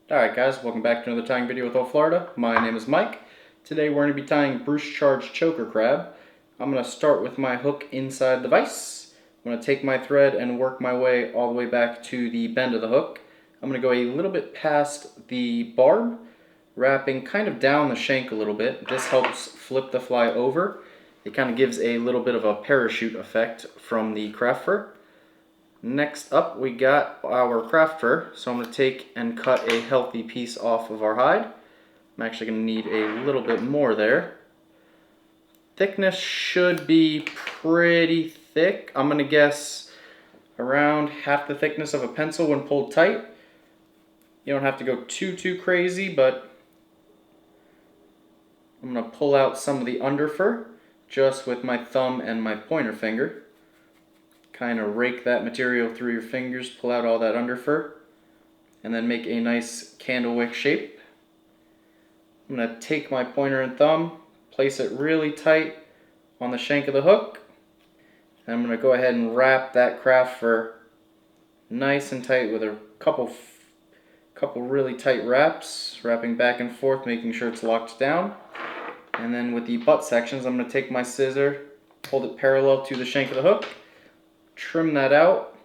Alright guys, welcome back to another tying video with Old Florida. My name is Mike. Today we're going to be tying Chard's choker crab. I'm going to start with my hook inside the vise. I'm going to take my thread and work my way all the way back to the bend of the hook. I'm going to go a little bit past the barb, wrapping kind of down the shank a little bit. This helps flip the fly over. It kind of gives a little bit of a parachute effect from the craft fur. Next up we got our craft fur, so I'm going to take and cut a healthy piece off of our hide. I'm actually going to need a little bit more there. Thickness should be pretty thick. I'm going to guess around half the thickness of a pencil when pulled tight. You don't have to go too crazy, but I'm going to pull out some of the under fur just with my thumb and my pointer finger. Kind of rake that material through your fingers, pull out all that under fur, and then make a nice candle wick shape. I'm going to take my pointer and thumb, place it really tight on the shank of the hook, and I'm going to go ahead and wrap that craft fur nice and tight with a couple really tight wraps, wrapping back and forth, making sure it's locked down. And then with the butt sections, I'm going to take my scissor, hold it parallel to the shank of the hook, trim that out,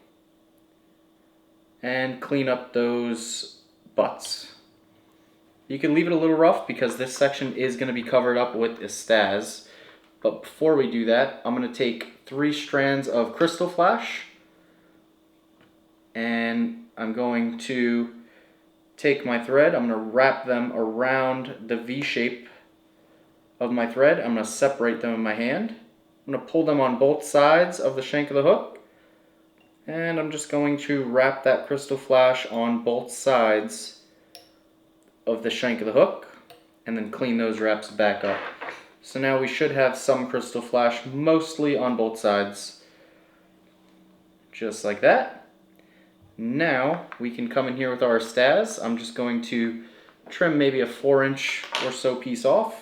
and clean up those butts. You can leave it a little rough because this section is going to be covered up with estaz. But before we do that, I'm going to take 3 strands of crystal flash, and I'm going to take my thread. I'm going to wrap them around the V shape of my thread. I'm going to separate them in my hand. I'm going to pull them on both sides of the shank of the hook. And I'm just going to wrap that crystal flash on both sides of the shank of the hook and then clean those wraps back up. So now we should have some crystal flash mostly on both sides. Just like that. Now we can come in here with our estaz. I'm just going to trim maybe a 4-inch or so piece off.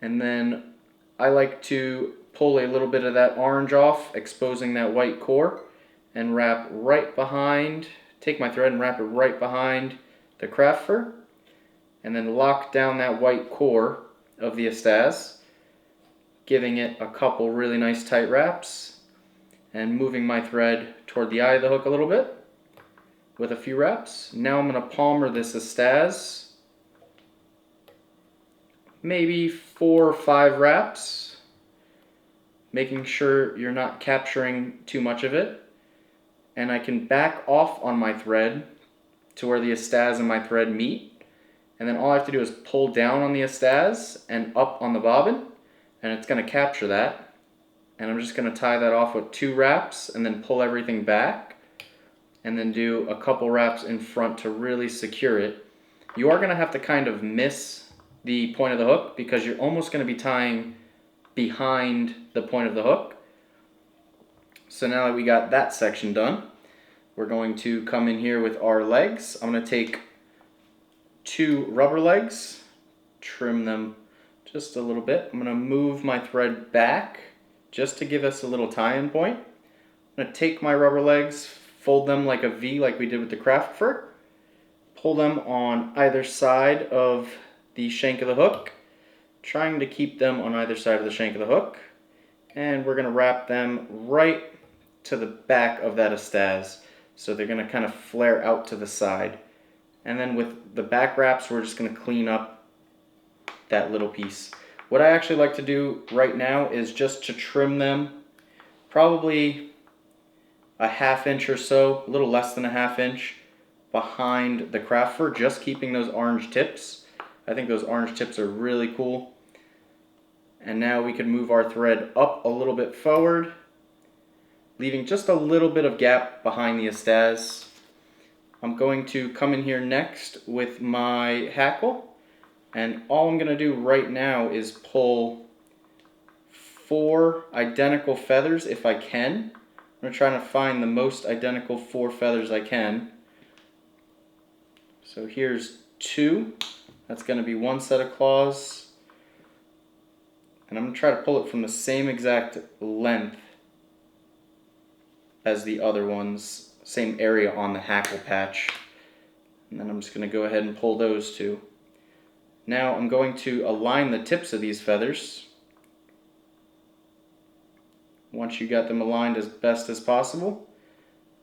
And then I like to pull a little bit of that orange off, exposing that white core, and wrap right behind, take my thread and wrap it right behind the craft fur, and then lock down that white core of the estaz, giving it a couple really nice tight wraps, and moving my thread toward the eye of the hook a little bit with a few wraps. Now I'm going to palmer this estaz, maybe 4 or 5 wraps, making sure you're not capturing too much of it. And I can back off on my thread to where the estaz and my thread meet. And then all I have to do is pull down on the estaz and up on the bobbin, and it's going to capture that. And I'm just going to tie that off with 2 wraps and then pull everything back. And then do a couple wraps in front to really secure it. You are going to have to kind of miss the point of the hook because you're almost going to be tying behind the point of the hook. So now that we got that section done, we're going to come in here with our legs. I'm going to take 2 rubber legs, trim them just a little bit. I'm going to move my thread back just to give us a little tie-in point. I'm going to take my rubber legs, fold them like a V like we did with the craft fur, pull them on either side of the shank of the hook, trying to keep them on either side of the shank of the hook, and we're going to wrap them right to the back of that estaz, so they're going to kind of flare out to the side. And then with the back wraps, we're just going to clean up that little piece. What I actually like to do right now is just to trim them probably a 1/2 inch or so, a little less than a 1/2 inch behind the craft fur, just keeping those orange tips. I think those orange tips are really cool. And now we can move our thread up a little bit forward, leaving just a little bit of gap behind the estaz. I'm going to come in here next with my hackle, and all I'm going to do right now is pull 4 identical feathers if I can. I'm going to try to find the most identical 4 feathers I can. So here's 2. That's going to be 1 set of claws. And I'm going to try to pull it from the same exact length as the other ones, same area on the hackle patch. And then I'm just going to go ahead and pull those two. Now I'm going to align the tips of these feathers. Once you got them aligned as best as possible,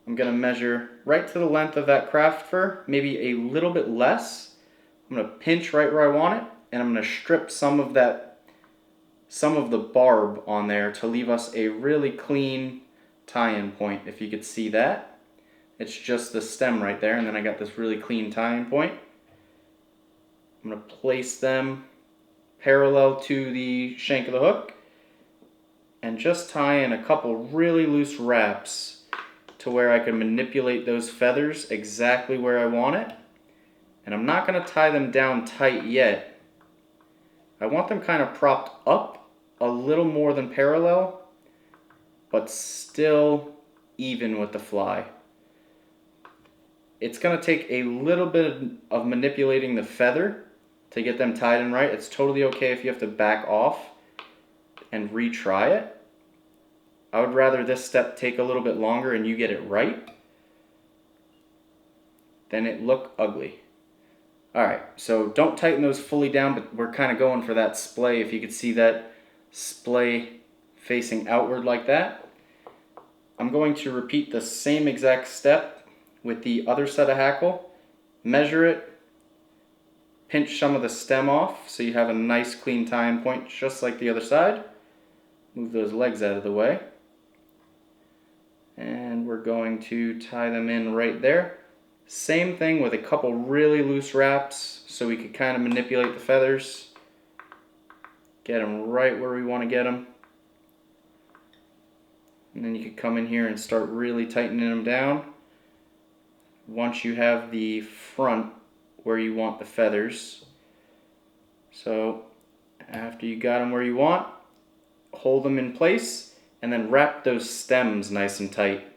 I'm going to measure right to the length of that craft fur, maybe a little bit less. I'm going to pinch right where I want it, and I'm going to strip some of the barb on there to leave us a really clean tie-in point, if you could see that. It's just the stem right there, and then I got this really clean tie-in point. I'm going to place them parallel to the shank of the hook and just tie in a couple really loose wraps to where I can manipulate those feathers exactly where I want it. And I'm not going to tie them down tight yet. I want them kind of propped up a little more than parallel, but still even with the fly. It's going to take a little bit of manipulating the feather to get them tied in right. It's totally okay if you have to back off and retry it. I would rather this step take a little bit longer and you get it right than it look ugly. Alright, so don't tighten those fully down, but we're kind of going for that splay. If you could see that splay facing outward like that. I'm going to repeat the same exact step with the other set of hackle. Measure it, pinch some of the stem off so you have a nice clean tie-in point just like the other side. Move those legs out of the way. And we're going to tie them in right there. Same thing with a couple really loose wraps so we could kind of manipulate the feathers. Get them right where we want to get them. And then you could come in here and start really tightening them down. Once you have the front where you want the feathers. So after you got them where you want, hold them in place and then wrap those stems nice and tight.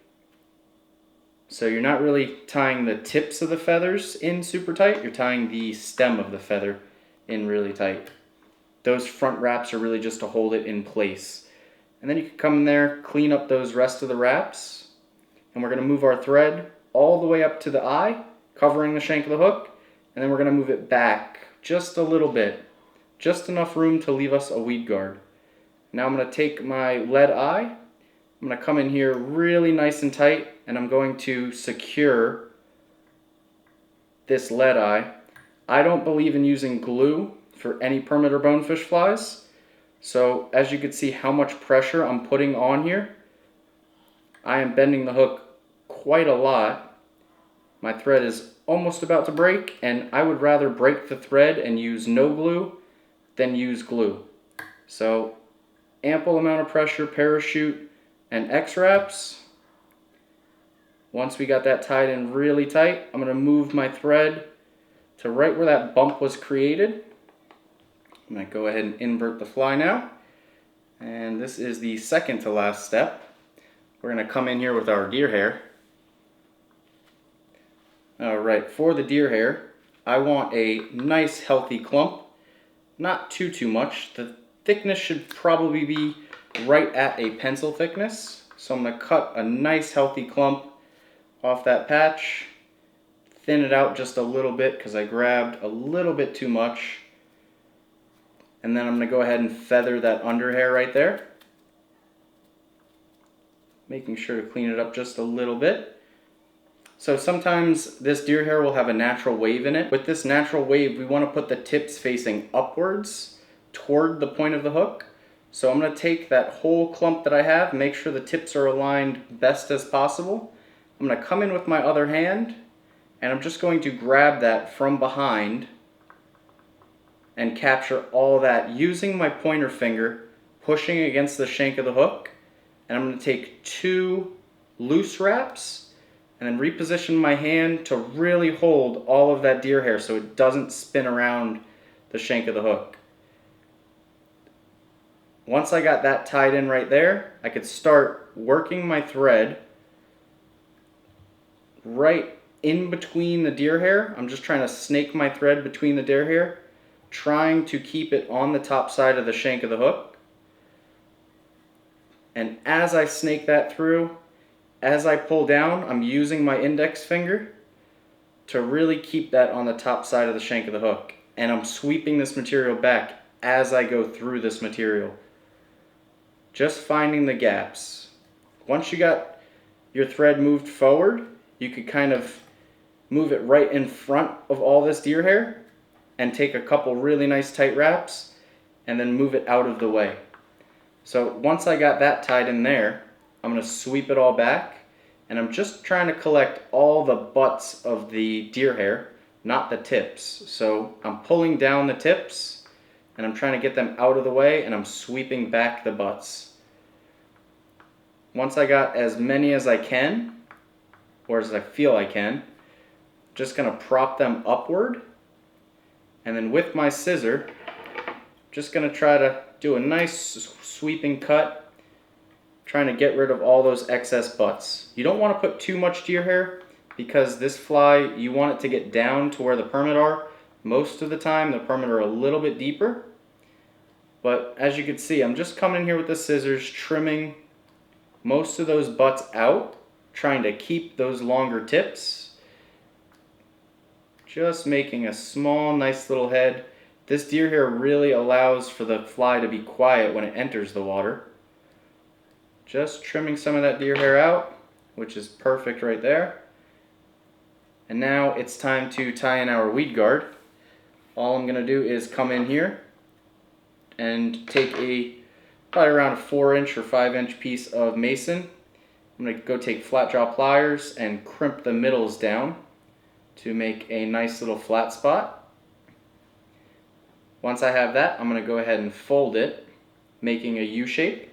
So you're not really tying the tips of the feathers in super tight, you're tying the stem of the feather in really tight. Those front wraps are really just to hold it in place. And then you can come in there, clean up those rest of the wraps, and we're going to move our thread all the way up to the eye, covering the shank of the hook, and then we're going to move it back just a little bit, just enough room to leave us a weed guard. Now I'm going to take my lead eye, I'm going to come in here really nice and tight, and I'm going to secure this lead eye. I don't believe in using glue for any permit or bonefish flies, so as you can see how much pressure I'm putting on here, I am bending the hook quite a lot. My thread is almost about to break, and I would rather break the thread and use no glue than use glue. So ample amount of pressure, parachute, and X-wraps. Once we got that tied in really tight, I'm going to move my thread to right where that bump was created. I'm going to go ahead and invert the fly now. And this is the second to last step. We're going to come in here with our deer hair. Alright, for the deer hair, I want a nice healthy clump. Not too much. The thickness should probably be right at a pencil thickness. So I'm going to cut a nice healthy clump off that patch. Thin it out just a little bit because I grabbed a little bit too much. And then I'm going to go ahead and feather that under hair right there. Making sure to clean it up just a little bit. So sometimes this deer hair will have a natural wave in it. With this natural wave, we want to put the tips facing upwards toward the point of the hook. So I'm going to take that whole clump that I have, make sure the tips are aligned best as possible. I'm going to come in with my other hand, and I'm just going to grab that from behind and capture all that using my pointer finger, pushing against the shank of the hook. And I'm going to take 2 loose wraps and then reposition my hand to really hold all of that deer hair so it doesn't spin around the shank of the hook. Once I got that tied in right there, I could start working my thread right in between the deer hair. I'm just trying to snake my thread between the deer hair, trying to keep it on the top side of the shank of the hook. And as I snake that through, as I pull down, I'm using my index finger to really keep that on the top side of the shank of the hook. And I'm sweeping this material back as I go through this material. Just finding the gaps. Once you got your thread moved forward, you could kind of move it right in front of all this deer hair and take a couple really nice tight wraps and then move it out of the way. So once I got that tied in there, I'm going to sweep it all back, and I'm just trying to collect all the butts of the deer hair, not the tips. So I'm pulling down the tips and I'm trying to get them out of the way, and I'm sweeping back the butts. Once I got as many as I can, or as I feel I can, just going to prop them upward, and then with my scissor, just going to try to do a nice sweeping cut, trying to get rid of all those excess butts. You don't want to put too much deer hair, because this fly, you want it to get down to where the permit are. Most of the time the permit are a little bit deeper, but as you can see, I'm just coming in here with the scissors, trimming most of those butts out, trying to keep those longer tips. Just making a small, nice little head. This deer hair really allows for the fly to be quiet when it enters the water. Just trimming some of that deer hair out, which is perfect right there. And now it's time to tie in our weed guard. All I'm going to do is come in here and take probably around a 4-inch or 5-inch piece of mason. I'm going to go take flat jaw pliers and crimp the middles down to make a nice little flat spot. Once I have that, I'm going to go ahead and fold it, making a U shape.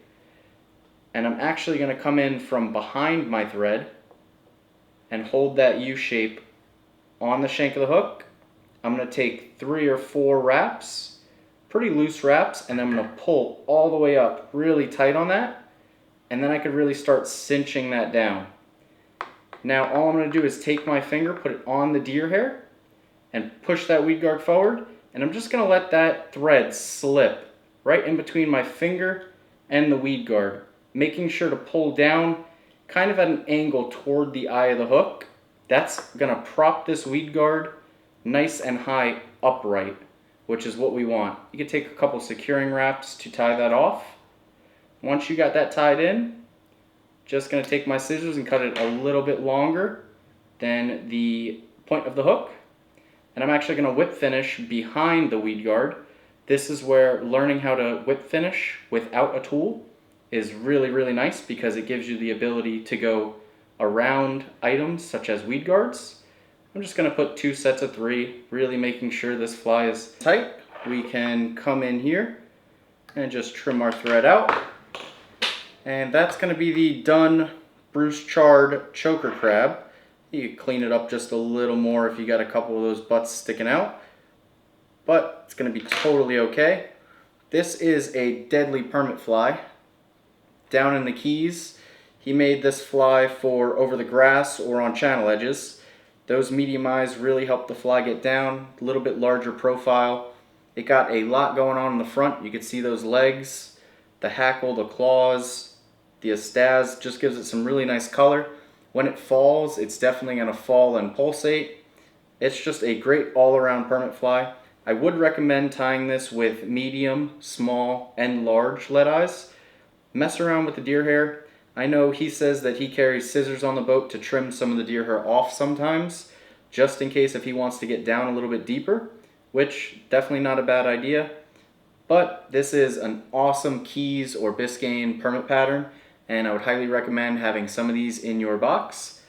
And I'm actually going to come in from behind my thread and hold that U shape on the shank of the hook. I'm going to take 3 or 4 wraps, pretty loose wraps, and I'm going to pull all the way up really tight on that, and then I could really start cinching that down. Now all I'm going to do is take my finger, put it on the deer hair, and push that weed guard forward, and I'm just going to let that thread slip right in between my finger and the weed guard, making sure to pull down kind of at an angle toward the eye of the hook. That's going to prop this weed guard nice and high upright, which is what we want. You can take a couple securing wraps to tie that off. Once you got that tied in, just going to take my scissors and cut it a little bit longer than the point of the hook. And I'm actually going to whip finish behind the weed guard. This is where learning how to whip finish without a tool is really, really nice, because it gives you the ability to go around items such as weed guards. I'm just going to put 2 sets of 3, really making sure this fly is tight. We can come in here and just trim our thread out. And that's going to be the done Bruce Chard choker crab. You can clean it up just a little more if you got a couple of those butts sticking out, but it's going to be totally okay. This is a deadly permit fly. Down in the Keys, he made this fly for over the grass or on channel edges. Those medium eyes really help the fly get down, a little bit larger profile. It got a lot going on in the front. You can see those legs, the hackle, the claws, the astaz, just gives it some really nice color. When it falls, it's definitely going to fall and pulsate. It's just a great all-around permit fly. I would recommend tying this with medium, small, and large lead eyes. Mess around with the deer hair. I know he says that he carries scissors on the boat to trim some of the deer hair off sometimes, just in case if he wants to get down a little bit deeper, which definitely not a bad idea. But this is an awesome Keys or Biscayne permit pattern, and I would highly recommend having some of these in your box.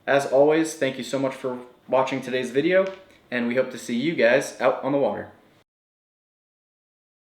As always, thank you so much for watching today's video, and we hope to see you guys out on the water.